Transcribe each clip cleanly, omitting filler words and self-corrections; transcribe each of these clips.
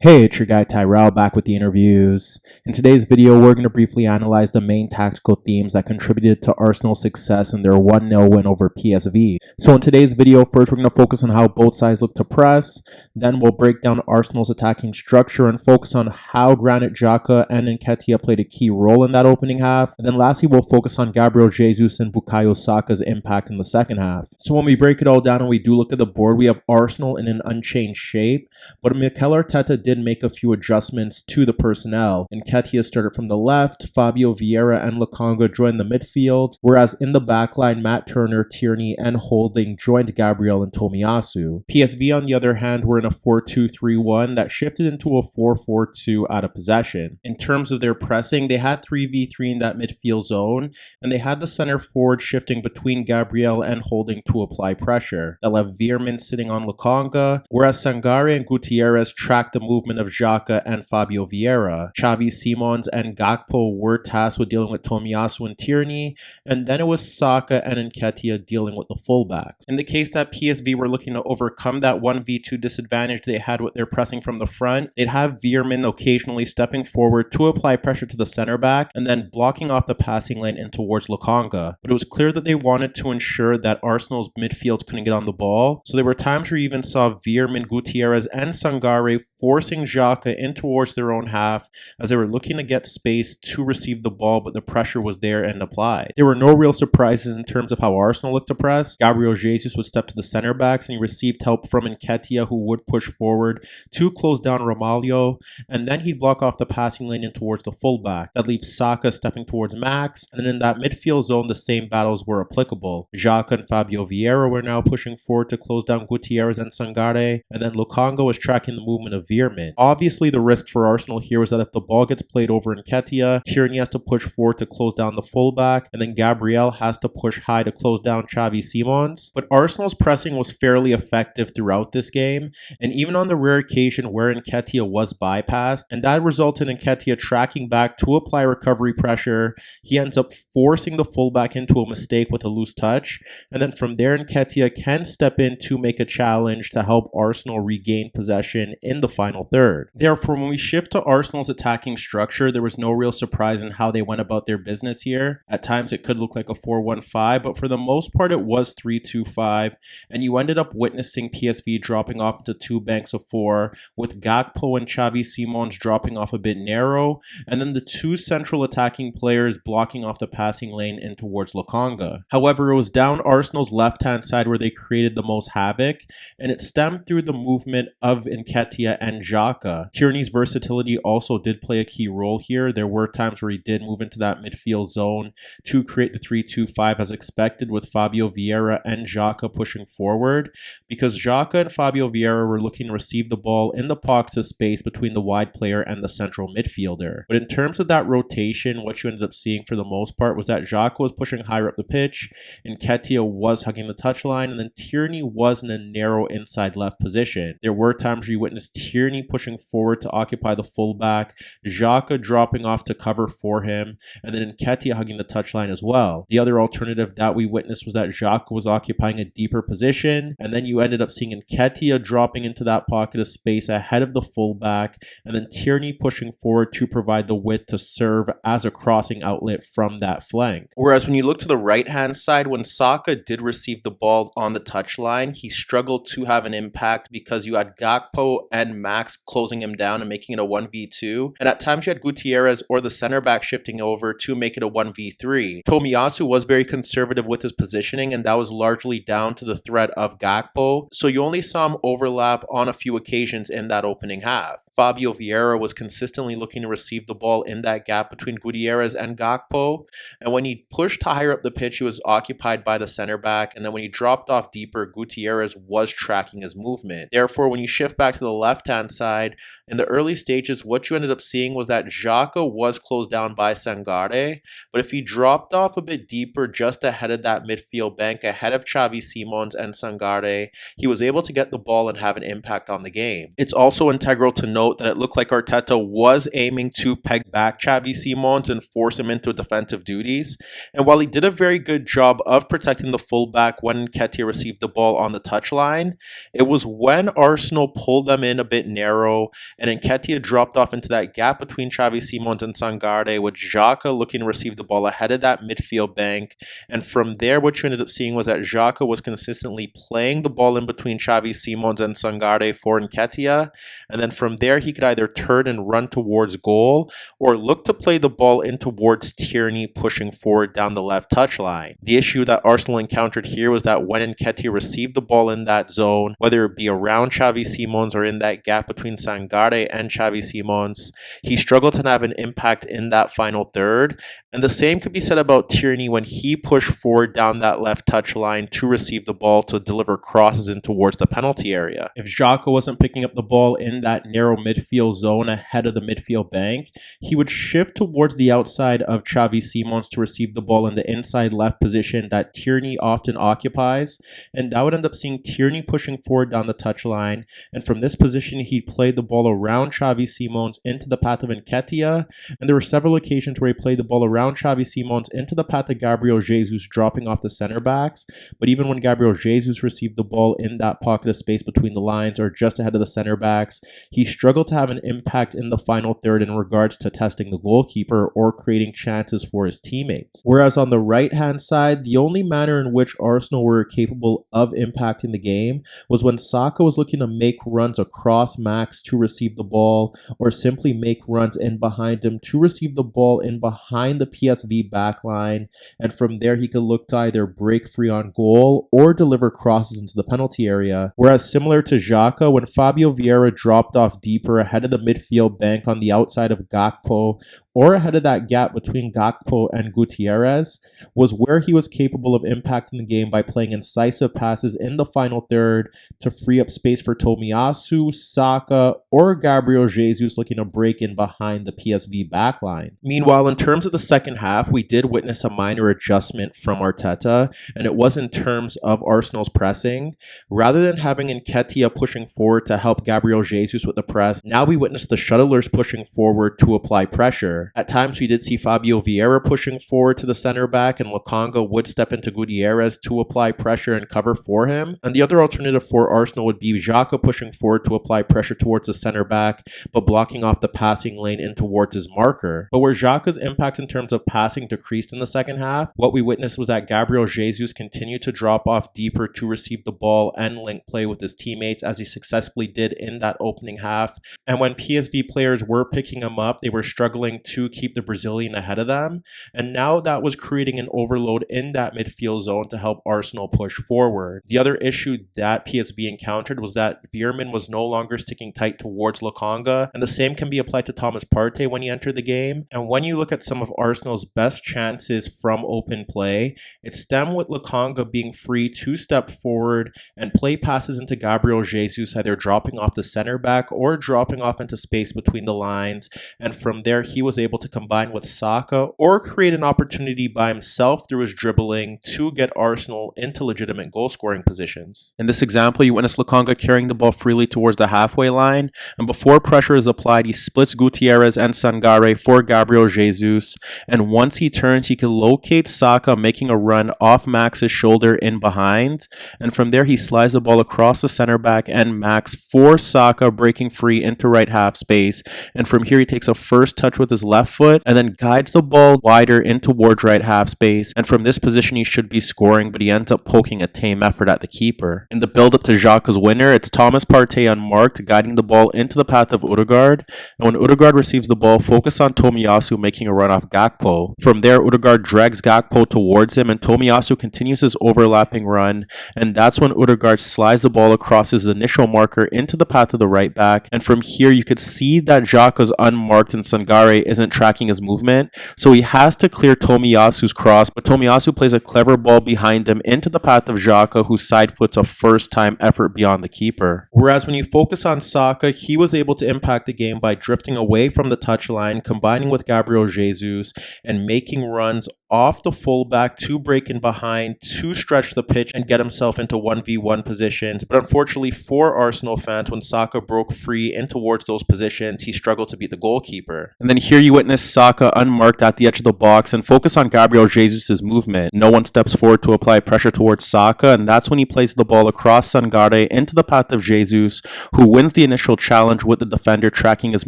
Hey, it's your guy Tyrrell back with the interviews. In today's video, we're going to briefly analyze the main tactical themes that contributed to Arsenal's success in their 1-0 win over PSV. So in today's video, first we're going to focus on how both sides look to press, then we'll break down Arsenal's attacking structure and focus on how Granit Xhaka and Nketiah played a key role in that opening half, and then lastly we'll focus on Gabriel Jesus and Bukayo Saka's impact in the second half. So when we break it all down and we do look at the board, we have Arsenal in an unchanged shape, but Mikel Arteta did make a few adjustments to the personnel. Nketiah started from the left, Fabio Vieira and Lokonga joined the midfield, whereas in the backline, Matt Turner, Tierney, and Holding joined Gabriel and Tomiyasu. PSV, on the other hand, were in a 4-2-3-1 that shifted into a 4-4-2 out of possession. In terms of their pressing, they had 3v3 in that midfield zone, and they had the center forward shifting between Gabriel and Holding to apply pressure. That left Veerman sitting on Lokonga, whereas Sangare and Gutierrez tracked the movement of Xhaka and Fabio Vieira. Xavi Simons and Gakpo were tasked with dealing with Tomiyasu and Tierney, and then it was Saka and Nketiah dealing with the fullbacks. In the case that PSV were looking to overcome that 1v2 disadvantage they had with their pressing from the front, they'd have Veerman occasionally stepping forward to apply pressure to the center back and then blocking off the passing lane in towards Lokonga. But it was clear that they wanted to ensure that Arsenal's midfield couldn't get on the ball, so there were times where you even saw Veerman, Gutierrez, and Sangare forcing Xhaka in towards their own half as they were looking to get space to receive the ball, but the pressure was there and applied. There were no real surprises in terms of how Arsenal looked to press. Gabriel Jesus would step to the center backs and he received help from Nketiah, who would push forward to close down Romaglio, and then he'd block off the passing lane in towards the fullback. That leaves Saka stepping towards Max, and then in that midfield zone the same battles were applicable. Xhaka and Fabio Vieira were now pushing forward to close down Gutierrez and Sangare, and then Lokonga was tracking the movement of Veerman. Obviously, the risk for Arsenal here was that if the ball gets played over Nketiah, Tierney has to push forward to close down the fullback, and then Gabriel has to push high to close down Xavi Simons. But Arsenal's pressing was fairly effective throughout this game, and even on the rare occasion where Nketiah was bypassed, and that resulted in Nketiah tracking back to apply recovery pressure, he ends up forcing the fullback into a mistake with a loose touch, and then from there Nketiah can step in to make a challenge to help Arsenal regain possession in the final third. Therefore, when we shift to Arsenal's attacking structure, there was no real surprise in how they went about their business here. At times it could look like a 4-1-5, but for the most part it was 3-2-5, and you ended up witnessing PSV dropping off into two banks of four, with Gakpo and Xavi Simons dropping off a bit narrow, and then the two central attacking players blocking off the passing lane in towards Lokonga. However, it was down Arsenal's left-hand side where they created the most havoc, and it stemmed through the movement of Nketiah and Xhaka. Tierney's versatility also did play a key role here. There were times where he did move into that midfield zone to create the 3-2-5 as expected, with Fabio Vieira and Xhaka pushing forward, because Xhaka and Fabio Vieira were looking to receive the ball in the pockets of space between the wide player and the central midfielder. But in terms of that rotation, what you ended up seeing for the most part was that Xhaka was pushing higher up the pitch, Nketiah was hugging the touchline, and then Tierney was in a narrow inside left position. There were times where you witnessed Tierney pushing forward to occupy the fullback, Xhaka dropping off to cover for him, and then Nketiah hugging the touchline as well. The other alternative that we witnessed was that Xhaka was occupying a deeper position, and then you ended up seeing Nketiah dropping into that pocket of space ahead of the fullback, and then Tierney pushing forward to provide the width to serve as a crossing outlet from that flank. Whereas when you look to the right-hand side, when Saka did receive the ball on the touchline, he struggled to have an impact because you had Gakpo and Max closing him down and making it a 1v2, and at times you had Gutierrez or the center back shifting over to make it a 1v3. Tomiyasu was very conservative with his positioning, and that was largely down to the threat of Gakpo, so you only saw him overlap on a few occasions in that opening half. Fabio Vieira was consistently looking to receive the ball in that gap between Gutierrez and Gakpo, and when he pushed higher up the pitch, he was occupied by the center back, and then when he dropped off deeper, Gutierrez was tracking his movement. Therefore, when you shift back to the left-hand side, in the early stages, what you ended up seeing was that Xhaka was closed down by Sangare, but if he dropped off a bit deeper just ahead of that midfield bank, ahead of Xavi Simons and Sangare, he was able to get the ball and have an impact on the game. It's also integral to note note that it looked like Arteta was aiming to peg back Xavi Simons and force him into defensive duties. And while he did a very good job of protecting the fullback when Nketiah received the ball on the touchline, it was when Arsenal pulled them in a bit narrow and Nketiah dropped off into that gap between Xavi Simons and Sangare, with Xhaka looking to receive the ball ahead of that midfield bank. And from there, what you ended up seeing was that Xhaka was consistently playing the ball in between Xavi Simons and Sangare for Nketiah. And then from there, he could either turn and run towards goal or look to play the ball in towards Tierney, pushing forward down the left touchline. The issue that Arsenal encountered here was that when Nketiah received the ball in that zone, whether it be around Xavi Simons or in that gap between Sangare and Xavi Simons, he struggled to have an impact in that final third. And the same could be said about Tierney when he pushed forward down that left touchline to receive the ball to deliver crosses in towards the penalty area. If Xhaka wasn't picking up the ball in that narrow midfield zone ahead of the midfield bank, he would shift towards the outside of Xavi Simons to receive the ball in the inside left position that Tierney often occupies, and that would end up seeing Tierney pushing forward down the touchline, and from this position he'd play the ball around Xavi Simons into the path of Nketiah, and there were several occasions where he played the ball around Xavi Simons into the path of Gabriel Jesus, dropping off the center backs. But even when Gabriel Jesus received the ball in that pocket of space between the lines or just ahead of the center backs, he struggled to have an impact in the final third in regards to testing the goalkeeper or creating chances for his teammates. Whereas on the right hand side, the only manner in which Arsenal were capable of impacting the game was when Saka was looking to make runs across Max to receive the ball, or simply make runs in behind him to receive the ball in behind the PSV backline, and from there he could look to either break free on goal or deliver crosses into the penalty area. Whereas similar to Xhaka, when Fabio Vieira dropped off deeper ahead of the midfield bank on the outside of Gakpo, or ahead of that gap between Gakpo and Gutierrez, was where he was capable of impacting the game by playing incisive passes in the final third to free up space for Tomiyasu, Saka, or Gabriel Jesus looking to break in behind the PSV backline. Meanwhile, in terms of the second half, we did witness a minor adjustment from Arteta, and it was in terms of Arsenal's pressing. Rather than having Nketiah pushing forward to help Gabriel Jesus with the press, now we witnessed the shuttlers pushing forward to apply pressure. At times, we did see Fabio Vieira pushing forward to the center back, and Lokonga would step into Gutierrez to apply pressure and cover for him. And the other alternative for Arsenal would be Xhaka pushing forward to apply pressure towards the center back, but blocking off the passing lane in towards his marker. But where Xhaka's impact in terms of passing decreased in the second half, what we witnessed was that Gabriel Jesus continued to drop off deeper to receive the ball and link play with his teammates, as he successfully did in that opening half. And when PSV players were picking him up, they were struggling to keep the Brazilian ahead of them, and now that was creating an overload in that midfield zone to help Arsenal push forward. The other issue that PSV encountered was that Veerman was no longer sticking tight towards Lokonga, and the same can be applied to Thomas Partey when he entered the game. And when you look at some of Arsenal's best chances from open play, it stemmed with Lokonga being free to step forward and play passes into Gabriel Jesus, either dropping off the center back or dropping off into space between the lines, and from there he was able to combine with Saka or create an opportunity by himself through his dribbling to get Arsenal into legitimate goal scoring positions. In this example, you witness Lokonga carrying the ball freely towards the halfway line, and before pressure is applied, he splits Gutierrez and Sangare for Gabriel Jesus, and once he turns, he can locate Saka making a run off Max's shoulder in behind, and from there he slides the ball across the center back and Max for Saka, breaking free into right half space, and from here he takes a first touch with his left foot and then guides the ball wider in towards right half space, and from this position he should be scoring, but he ends up poking a tame effort at the keeper. In the build up to Xhaka's winner, it's Thomas Partey unmarked guiding the ball into the path of Odegaard, and when Odegaard receives the ball, focus on Tomiyasu making a run off Gakpo. From there, Odegaard drags Gakpo towards him and Tomiyasu continues his overlapping run, and that's when Odegaard slides the ball across his initial marker into the path of the right back, and from here you could see that Xhaka's unmarked and Sangare isn't tracking his movement, so he has to clear Tomiyasu's cross, but Tomiyasu plays a clever ball behind him into the path of Xhaka, who side foots a first time effort beyond the keeper. Whereas when you focus on Saka, he was able to impact the game by drifting away from the touchline, combining with Gabriel Jesus and making runs off the fullback to break in behind, to stretch the pitch and get himself into 1v1 positions. But unfortunately for Arsenal fans, when Saka broke free in towards those positions, he struggled to beat the goalkeeper. And then here you witness Saka unmarked at the edge of the box and focus on Gabriel Jesus' movement. No one steps forward to apply pressure towards Saka, and that's when he plays the ball across Sangare into the path of Jesus, who wins the initial challenge with the defender tracking his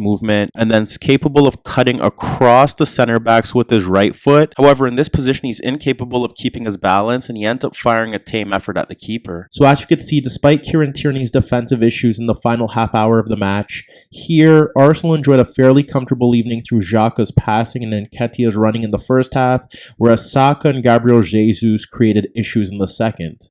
movement, and then is capable of cutting across the center backs with his right foot. However, in this position, he's incapable of keeping his balance, and he ends up firing a tame effort at the keeper. So as you can see, despite Kieran Tierney's defensive issues in the final half hour of the match, here, Arsenal enjoyed a fairly comfortable evening through Xhaka's passing and Nketiah's running in the first half, whereas Saka and Gabriel Jesus created issues in the second.